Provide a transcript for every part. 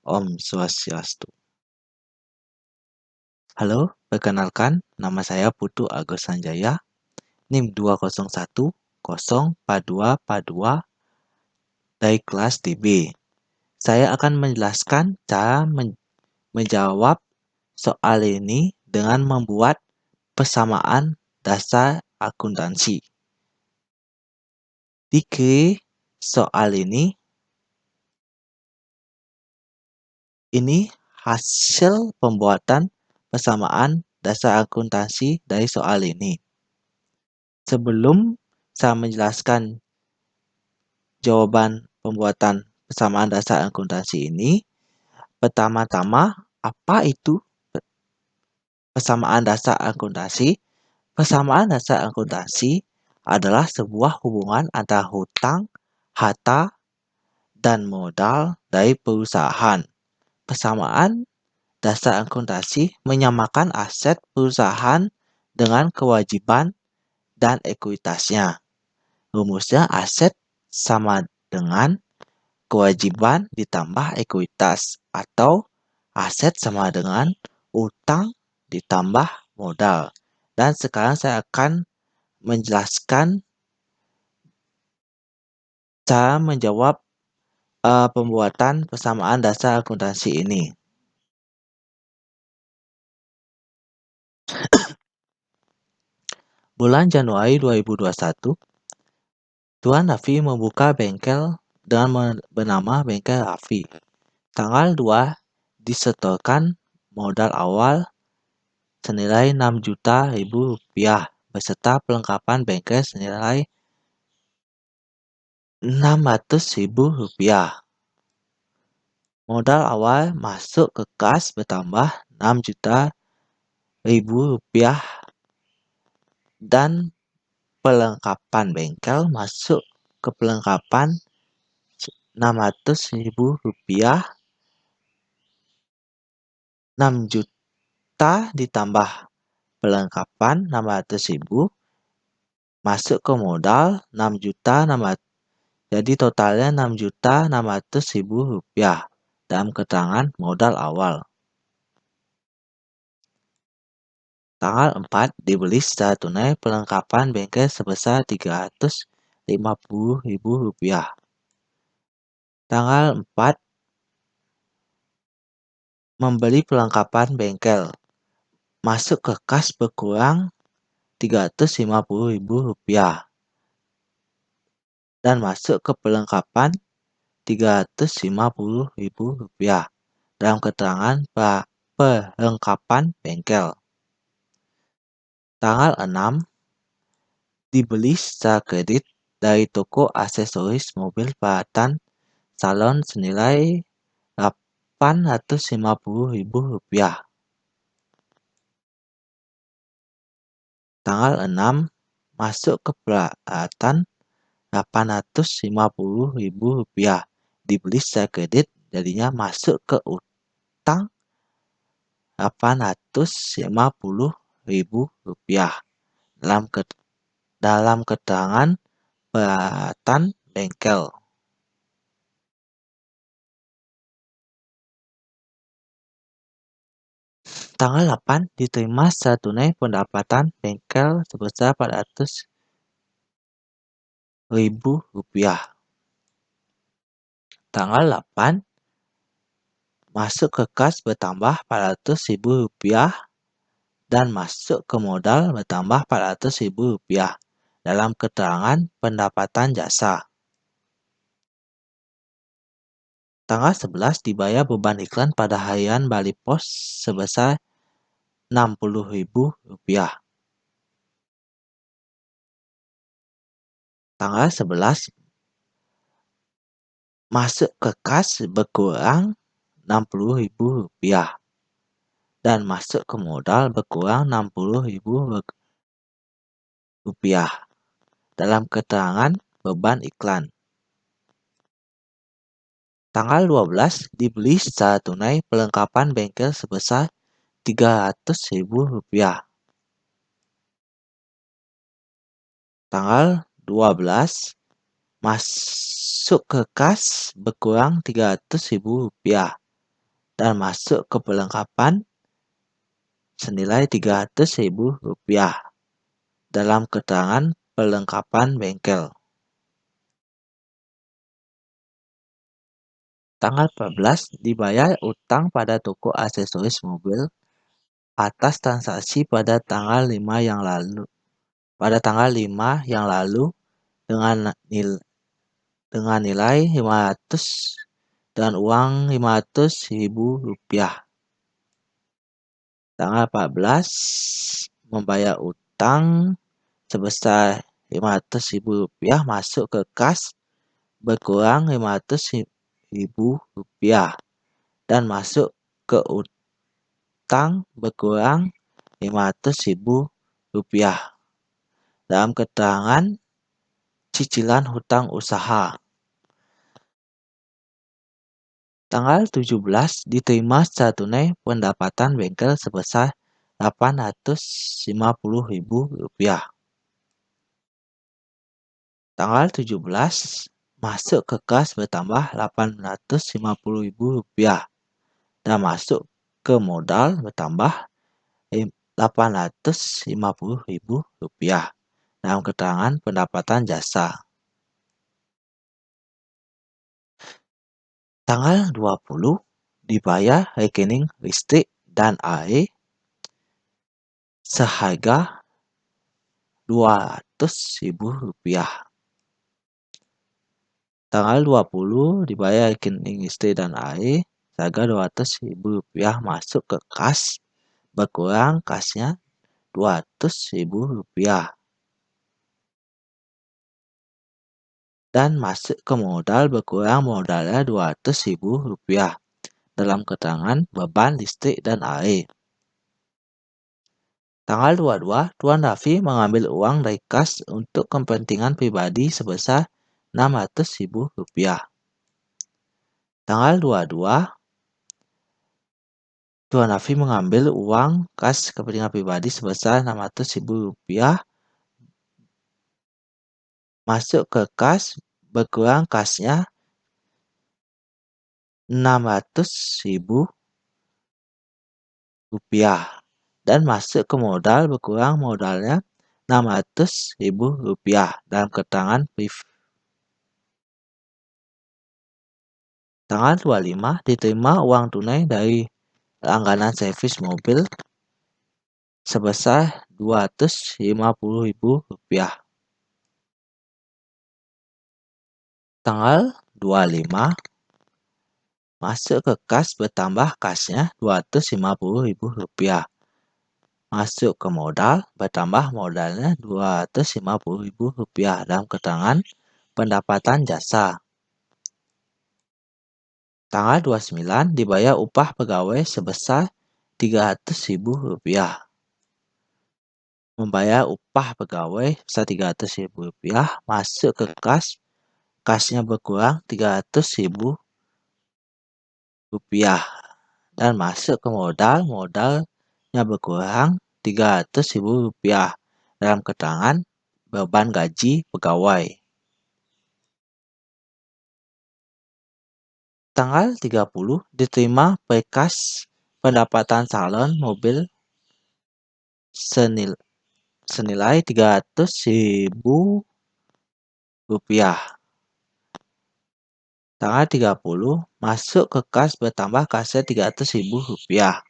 Om Swastiastu. Halo, perkenalkan nama saya Putu Agus Sanjaya, NIM 201044242 dari kelas DB. Saya akan menjelaskan cara menjawab soal ini dengan membuat persamaan dasar akuntansi. Di soal ini hasil pembuatan persamaan dasar akuntansi dari soal ini. Sebelum saya menjelaskan jawaban pembuatan persamaan dasar akuntansi ini, pertama-tama apa itu persamaan dasar akuntansi? Persamaan dasar akuntansi adalah sebuah hubungan antara hutang, harta, dan modal dari perusahaan. Persamaan dasar akuntansi menyamakan aset perusahaan dengan kewajiban dan ekuitasnya. Rumusnya aset sama dengan kewajiban ditambah ekuitas atau aset sama dengan utang ditambah modal. Dan sekarang saya akan menjelaskan cara menjawab pembuatan persamaan dasar akuntansi ini. Bulan Januari 2021, Tuan Raffi membuka bengkel dengan bernama Bengkel Raffi. Tanggal 2 disetorkan modal awal senilai 6 juta rupiah beserta pelengkapan bengkel senilai 600.000 rupiah. Modal awal masuk ke kas bertambah 6 juta rupiah dan perlengkapan bengkel masuk ke perlengkapan 600.000 rupiah. 6 juta ditambah perlengkapan 600.000 masuk ke modal 6 juta 600. Jadi totalnya 6.600.000 rupiah dalam keterangan modal awal. Tanggal 4 dibeli secara tunai perlengkapan bengkel sebesar 350.000 rupiah. Tanggal 4 membeli perlengkapan bengkel masuk ke kas berkurang 350.000 rupiah dan masuk ke perlengkapan 350.000 rupiah dalam keterangan perlengkapan bengkel. Tanggal 6 dibeli secara kredit dari toko aksesoris mobil peralatan salon senilai 850.000 rupiah. Tanggal 6 masuk ke peralatan 850.000 rupiah dibeli secara kredit, jadinya masuk ke utang 850.000 rupiah dalam keterangan peralatan bengkel. Tanggal 8 diterima secara tunai pendapatan bengkel sebesar 400.000 rupiah. Tanggal 8 masuk ke kas bertambah 400.000 rupiah dan masuk ke modal bertambah 400.000 rupiah dalam keterangan pendapatan jasa. Tanggal 11 dibayar beban iklan pada harian Bali Pos sebesar 60.000 rupiah. Tanggal 11 masuk ke kas berkurang 60.000 rupiah dan masuk ke modal berkurang 60.000 rupiah dalam keterangan beban iklan. Tanggal 12 dibeli secara tunai perlengkapan bengkel sebesar 300.000 rupiah. Tanggal 12 masuk ke kas berkurang 300.000 rupiah dan masuk ke perlengkapan senilai Rp300.000 dalam keterangan perlengkapan bengkel. Tanggal 14 dibayar utang pada toko aksesoris mobil atas transaksi pada tanggal 5 yang lalu. Dengan nilai 500 dan uang Rp500.000. Tanggal 14 membayar utang sebesar Rp500.000 masuk ke kas berkurang Rp500.000 dan masuk ke utang berkurang Rp500.000 dalam keterangan cicilan hutang usaha. Tanggal 17 diterima secara tunai pendapatan bengkel sebesar Rp850.000. Tanggal 17 masuk ke kas bertambah Rp850.000 dan masuk ke modal bertambah Rp850.000 dalam keterangan pendapatan jasa. Tanggal 20 dibayar rekening listrik dan air seharga Rp200.000. Tanggal 20 dibayar rekening listrik dan air seharga Rp200.000 masuk ke kas berkurang kasnya Rp200.000 dan masuk ke modal berkurang modalnya Rp200.000 dalam keterangan beban listrik dan air. Tanggal 22, Tuan Raffi mengambil uang dari kas untuk kepentingan pribadi sebesar Rp600.000. Tanggal 22, Tuan Raffi mengambil uang kas kepentingan pribadi sebesar Rp600.000 masuk ke kas berkurang kasnya Rp600.000 dan masuk ke modal berkurang modalnya Rp600.000 dalam keterangan Tanggal 25 diterima uang tunai dari langganan servis mobil sebesar Rp250.000. Tanggal 25 masuk ke kas bertambah kasnya Rp250.000. Masuk ke modal bertambah modalnya Rp250.000 dalam keterangan pendapatan jasa. Tanggal 29 dibayar upah pegawai sebesar Rp300.000. Membayar upah pegawai sebesar Rp300.000 masuk ke kasnya berkurang Rp300.000 dan masuk ke modalnya berkurang Rp300.000 dalam keterangan beban gaji pegawai. Tanggal 30 diterima berkas pendapatan salon mobil senilai Rp300.000. Tanggal 30 masuk ke kas bertambah kasnya Rp300.000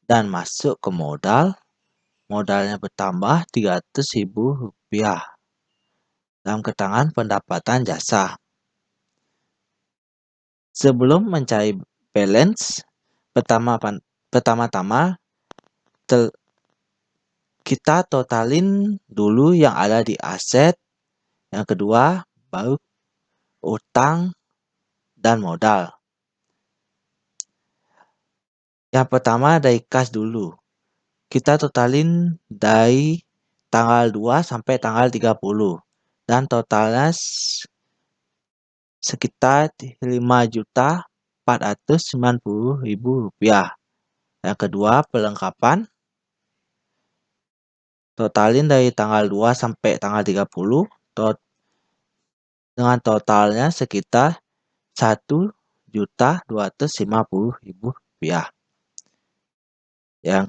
dan masuk ke modalnya bertambah Rp300.000 dalam keterangan pendapatan jasa. Sebelum mencari balance, pertama-tama kita totalin dulu yang ada di aset, yang kedua baru utang dan modal. Yang pertama dari kas dulu. Kita totalin dari tanggal 2 sampai tanggal 30 dan totalnya sekitar Rp5.490.000. Yang kedua, perlengkapan totalin dari tanggal 2 sampai tanggal 30 dengan totalnya sekitar Rp7.250.000. Yang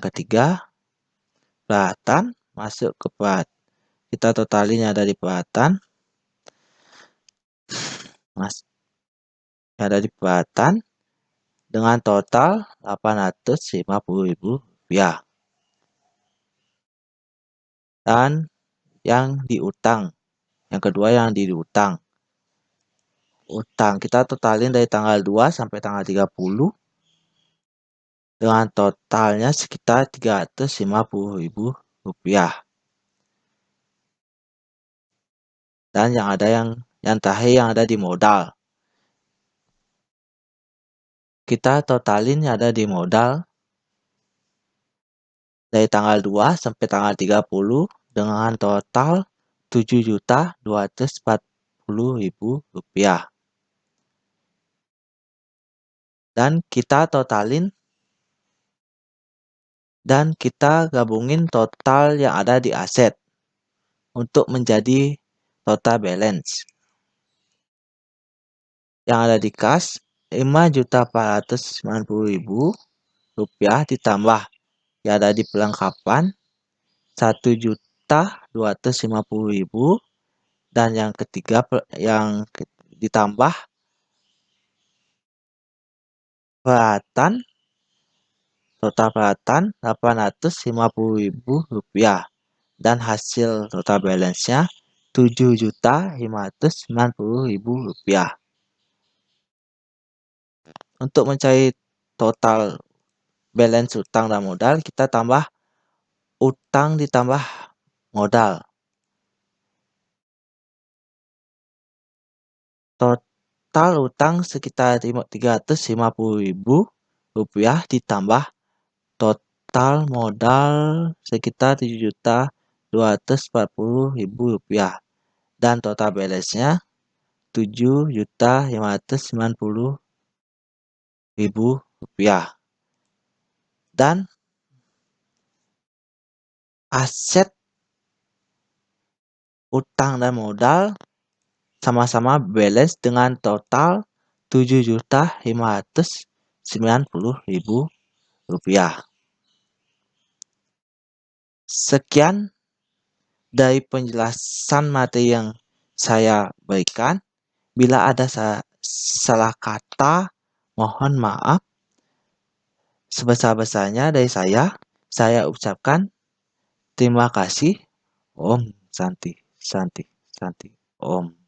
ketiga, pelihatan masuk ke kita totalin ada di pelihatan. Ada di pelihatan dengan total Rp850.000. Dan yang diutang, yang kedua yang diutang. Utang kita totalin dari tanggal 2 sampai tanggal 30 dengan totalnya sekitar Rp350.000. Dan yang terakhir yang ada di modal. Kita totalin yang ada di modal dari tanggal 2 sampai tanggal 30 dengan total Rp7.240.000. Dan kita gabungin total yang ada di aset untuk menjadi total balance. Yang ada di kas Rp5.490.000 ditambah yang ada di perlengkapan Rp1.250.000 dan yang ketiga yang ditambah peralatan, total peralatan Rp850.000 dan hasil total balance-nya Rp7.590.000. Untuk mencari total balance utang dan modal, kita tambah utang ditambah modal. Total utang sekitar Rp350.000 ditambah total modal sekitar Rp7.240.000 dan total balance-nya Rp7.590.000. Dan aset utang dan modal sama-sama balance dengan total Rp7.590.000. Sekian dari penjelasan materi yang saya berikan. Bila ada salah kata, mohon maaf. Sebesar-besarnya dari saya ucapkan terima kasih. Om Santi, Santi, Santi, Om.